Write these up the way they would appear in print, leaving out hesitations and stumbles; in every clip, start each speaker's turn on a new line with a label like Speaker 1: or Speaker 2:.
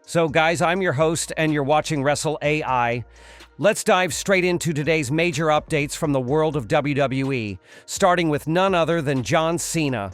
Speaker 1: So guys, I'm your host and you're watching Wrestle AI. Let's dive straight into today's major updates from the world of WWE, starting with none other than John Cena.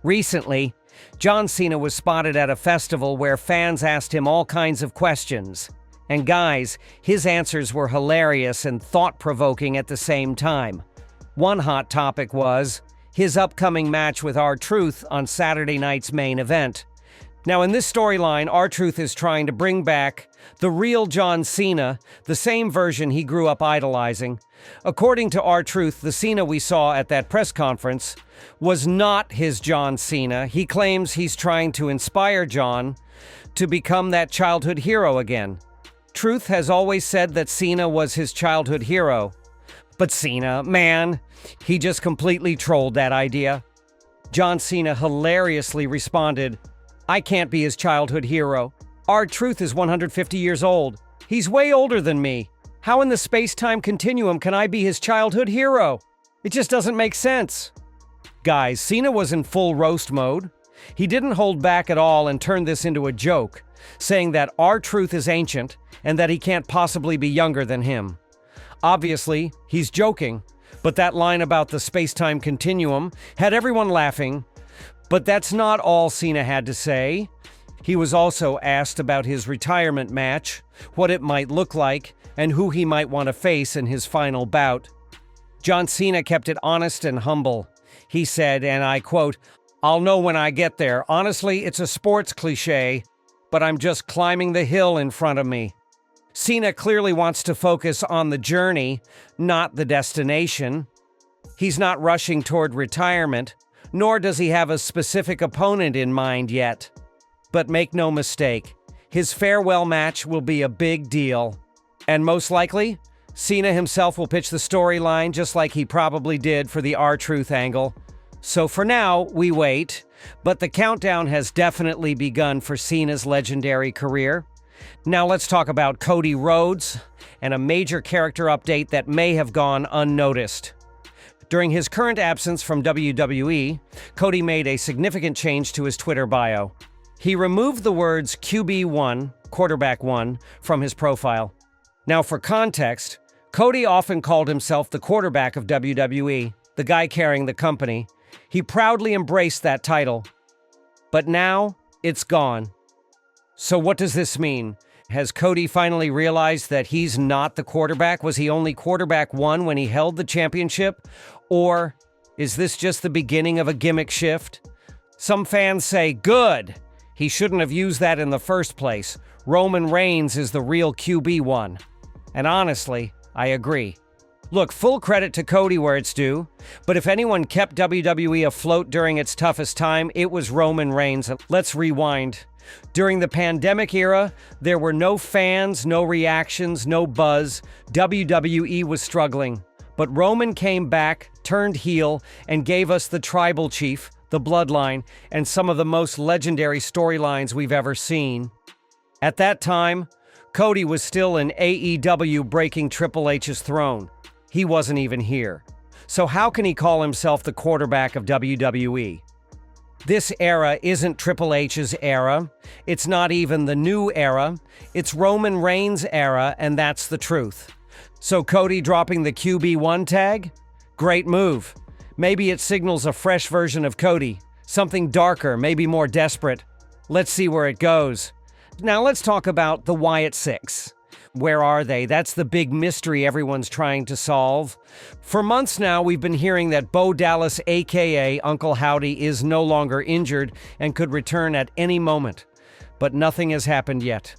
Speaker 1: Recently, John Cena was spotted at a festival where fans asked him all kinds of questions. And guys, his answers were hilarious and thought-provoking at the same time. One hot topic was his upcoming match with R-Truth on Saturday night's main event. Now, in this storyline, R-Truth is trying to bring back the real John Cena, the same version he grew up idolizing. According to R-Truth, the Cena we saw at that press conference was not his John Cena. He claims he's trying to inspire John to become that childhood hero again. Truth has always said that Cena was his childhood hero. But Cena, man, he just completely trolled that idea. John Cena hilariously responded, "I can't be his childhood hero. R-Truth is 150 years old. He's way older than me. How in the space-time continuum can I be his childhood hero? It just doesn't make sense." Guys, Cena was in full roast mode. He didn't hold back at all and turned this into a joke, saying that R-Truth is ancient and that he can't possibly be younger than him. Obviously, he's joking, but that line about the space-time continuum had everyone laughing. But that's not all Cena had to say. He was also asked about his retirement match, what it might look like, and who he might want to face in his final bout. John Cena kept it honest and humble. He said, and I quote, "I'll know when I get there. Honestly, it's a sports cliche, but I'm just climbing the hill in front of me." Cena clearly wants to focus on the journey, not the destination. He's not rushing toward retirement, nor does he have a specific opponent in mind yet. But make no mistake, his farewell match will be a big deal. And most likely, Cena himself will pitch the storyline just like he probably did for the R-Truth angle. So for now, we wait, but the countdown has definitely begun for Cena's legendary career. Now let's talk about Cody Rhodes and a major character update that may have gone unnoticed. During his current absence from WWE, Cody made a significant change to his Twitter bio. He removed the words QB1, quarterback 1, from his profile. Now for context, Cody often called himself the quarterback of WWE, the guy carrying the company. He proudly embraced that title. But now, it's gone. So what does this mean? Has Cody finally realized that he's not the quarterback? Was he only quarterback 1 when he held the championship? Or is this just the beginning of a gimmick shift? Some fans say, good! He shouldn't have used that in the first place. Roman Reigns is the real QB1. And honestly, I agree. Look, full credit to Cody where it's due, but if anyone kept WWE afloat during its toughest time, it was Roman Reigns. Let's rewind. During the pandemic era, there were no fans, no reactions, no buzz. WWE was struggling. But Roman came back, turned heel, and gave us the Tribal Chief, the Bloodline, and some of the most legendary storylines we've ever seen. At that time, Cody was still in AEW breaking Triple H's throne. He wasn't even here. So how can he call himself the quarterback of WWE? This era isn't Triple H's era. It's not even the new era. It's Roman Reigns' era, and that's the truth. So Cody dropping the QB1 tag? Great move. Maybe it signals a fresh version of Cody. Something darker, maybe more desperate. Let's see where it goes. Now let's talk about the Wyatt 6. Where are they? That's the big mystery everyone's trying to solve. For months now, we've been hearing that Bo Dallas, aka Uncle Howdy, is no longer injured and could return at any moment. But nothing has happened yet.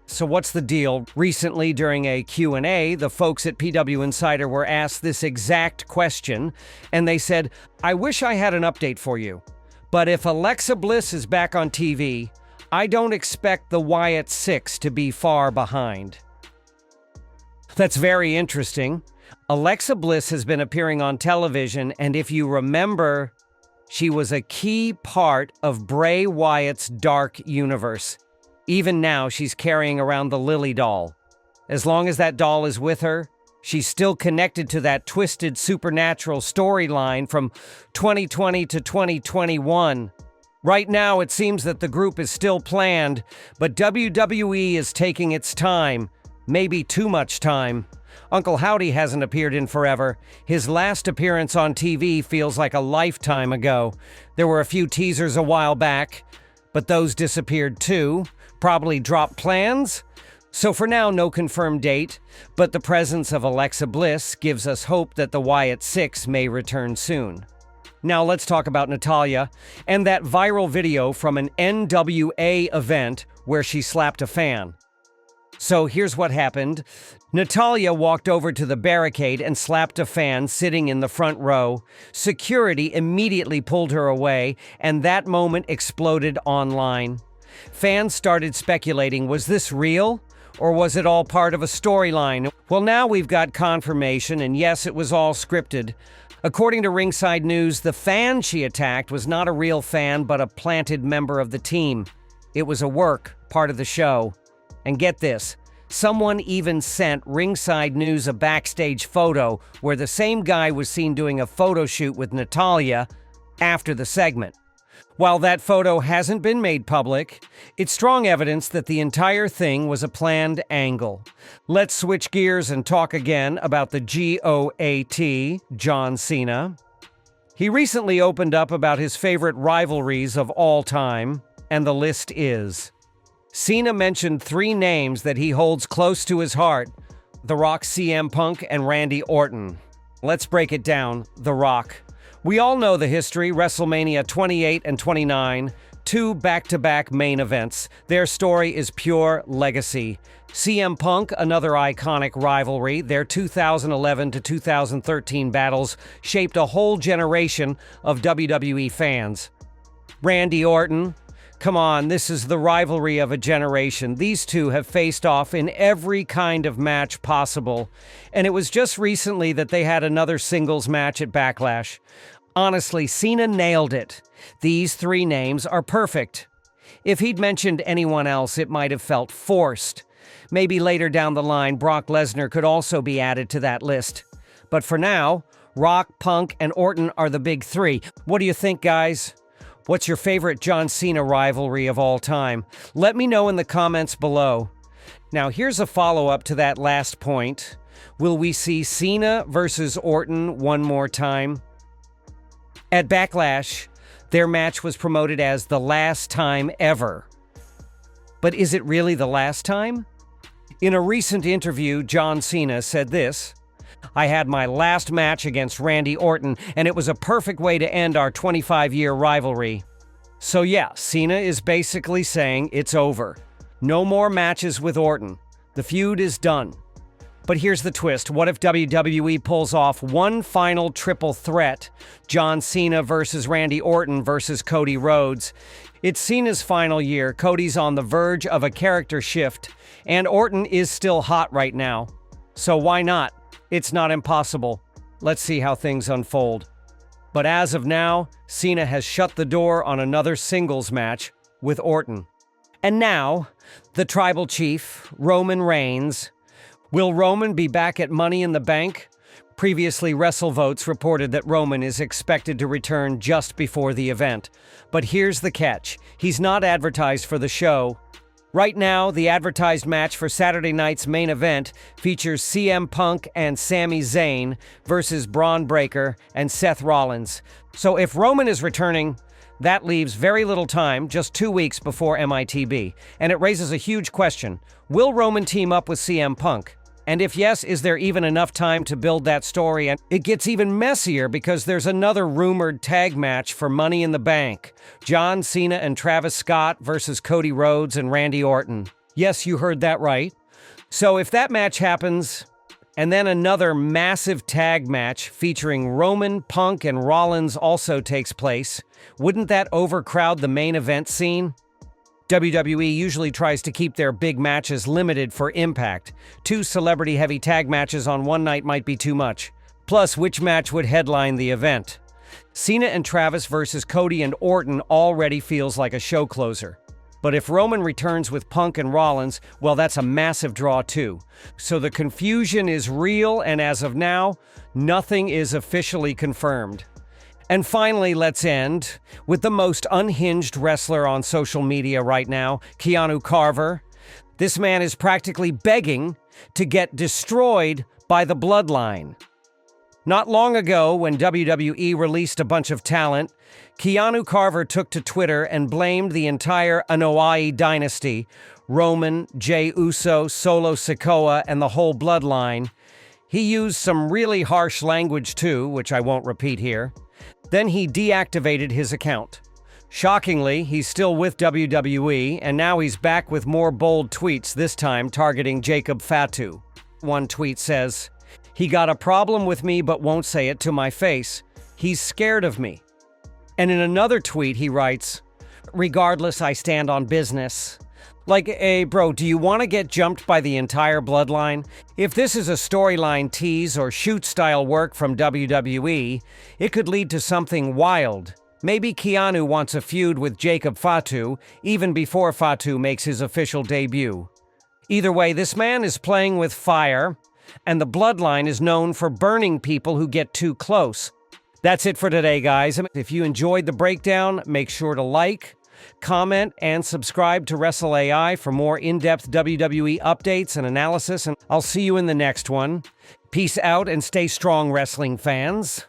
Speaker 1: So what's the deal? Recently, during a Q&A, the folks at PW Insider were asked this exact question, and they said, "I wish I had an update for you, but if Alexa Bliss is back on TV, I don't expect the Wyatt 6 to be far behind." That's very interesting. Alexa Bliss has been appearing on television, and if you remember, she was a key part of Bray Wyatt's dark universe. Even now, she's carrying around the Lily doll. As long as that doll is with her, she's still connected to that twisted supernatural storyline from 2020 to 2021. Right now, it seems that the group is still planned, but WWE is taking its time, maybe too much time. Uncle Howdy hasn't appeared in forever. His last appearance on TV feels like a lifetime ago. There were a few teasers a while back, but those disappeared too. Probably dropped plans? So for now, no confirmed date, but the presence of Alexa Bliss gives us hope that the Wyatt 6 may return soon. Now let's talk about Natalya and that viral video from an NWA event where she slapped a fan. So here's what happened. Natalya walked over to the barricade and slapped a fan sitting in the front row. Security immediately pulled her away, and that moment exploded online. Fans started speculating, was this real? Or was it all part of a storyline? Well, now we've got confirmation, and yes, it was all scripted. According to Ringside News, the fan she attacked was not a real fan, but a planted member of the team. It was a work, part of the show. And get this, someone even sent Ringside News a backstage photo where the same guy was seen doing a photo shoot with Natalya after the segment. While that photo hasn't been made public, it's strong evidence that the entire thing was a planned angle. Let's switch gears and talk again about the GOAT, John Cena. He recently opened up about his favorite rivalries of all time, and the list is: Cena mentioned 3 names that he holds close to his heart: The Rock, CM Punk, and Randy Orton. Let's break it down. The Rock. We all know the history: WrestleMania 28 and 29, 2 back-to-back main events. Their story is pure legacy. CM Punk, another iconic rivalry. Their 2011 to 2013 battles shaped a whole generation of WWE fans. Randy Orton. Come on, this is the rivalry of a generation. These two have faced off in every kind of match possible, and it was just recently that they had another singles match at Backlash. Honestly, Cena nailed it. These 3 names are perfect. If he'd mentioned anyone else, it might have felt forced. Maybe later down the line, Brock Lesnar could also be added to that list. But for now, Rock, Punk, and Orton are the big 3. What do you think, guys? What's your favorite John Cena rivalry of all time? Let me know in the comments below. Now, here's a follow-up to that last point. Will we see Cena versus Orton one more time? At Backlash, their match was promoted as the last time ever. But is it really the last time? In a recent interview, John Cena said this: I had my last match against Randy Orton, and it was a perfect way to end our 25-year rivalry. So yeah, Cena is basically saying it's over. No more matches with Orton. The feud is done. But here's the twist. What if WWE pulls off one final triple threat? John Cena versus Randy Orton versus Cody Rhodes. It's Cena's final year. Cody's on the verge of a character shift, and Orton is still hot right now. So why not? It's not impossible. Let's see how things unfold. But as of now, Cena has shut the door on another singles match with Orton. And now, the Tribal Chief, Roman Reigns. Will Roman be back at Money in the Bank? Previously, WrestleVotes reported that Roman is expected to return just before the event. But here's the catch. He's not advertised for the show. Right now, the advertised match for Saturday night's main event features CM Punk and Sami Zayn versus Braun Breaker and Seth Rollins. So if Roman is returning, that leaves very little time, just 2 weeks before MITB. And it raises a huge question. Will Roman team up with CM Punk? And if yes, is there even enough time to build that story? And it gets even messier because there's another rumored tag match for Money in the Bank. John Cena and Travis Scott versus Cody Rhodes and Randy Orton. Yes, you heard that right. So if that match happens, and then another massive tag match featuring Roman, Punk, and Rollins also takes place, wouldn't that overcrowd the main event scene? WWE usually tries to keep their big matches limited for impact. 2 celebrity-heavy tag matches on one night might be too much. Plus, which match would headline the event? Cena and Travis versus Cody and Orton already feels like a show closer. But if Roman returns with Punk and Rollins, well, that's a massive draw too. So the confusion is real, and as of now, nothing is officially confirmed. And finally, let's end with the most unhinged wrestler on social media right now, Keanu Carver. This man is practically begging to get destroyed by the Bloodline. Not long ago, when WWE released a bunch of talent, Keanu Carver took to Twitter and blamed the entire Anoa'i dynasty, Roman, Jey Uso, Solo Sikoa, and the whole Bloodline. He used some really harsh language too, which I won't repeat here. Then he deactivated his account. Shockingly, he's still with WWE, and now he's back with more bold tweets, this time targeting Jacob Fatu. One tweet says, "He got a problem with me but won't say it to my face. He's scared of me." And in another tweet he writes, "Regardless, I stand on business." Like, hey bro, do you want to get jumped by the entire Bloodline? If this is a storyline tease or shoot-style work from WWE, it could lead to something wild. Maybe Keanu wants a feud with Jacob Fatu even before Fatu makes his official debut. Either way, this man is playing with fire, and the Bloodline is known for burning people who get too close. That's it for today, guys. If you enjoyed the breakdown, make sure to like, comment, and subscribe to Wrestle AI for more in-depth WWE updates and analysis, and I'll see you in the next one. Peace out and stay strong, wrestling fans.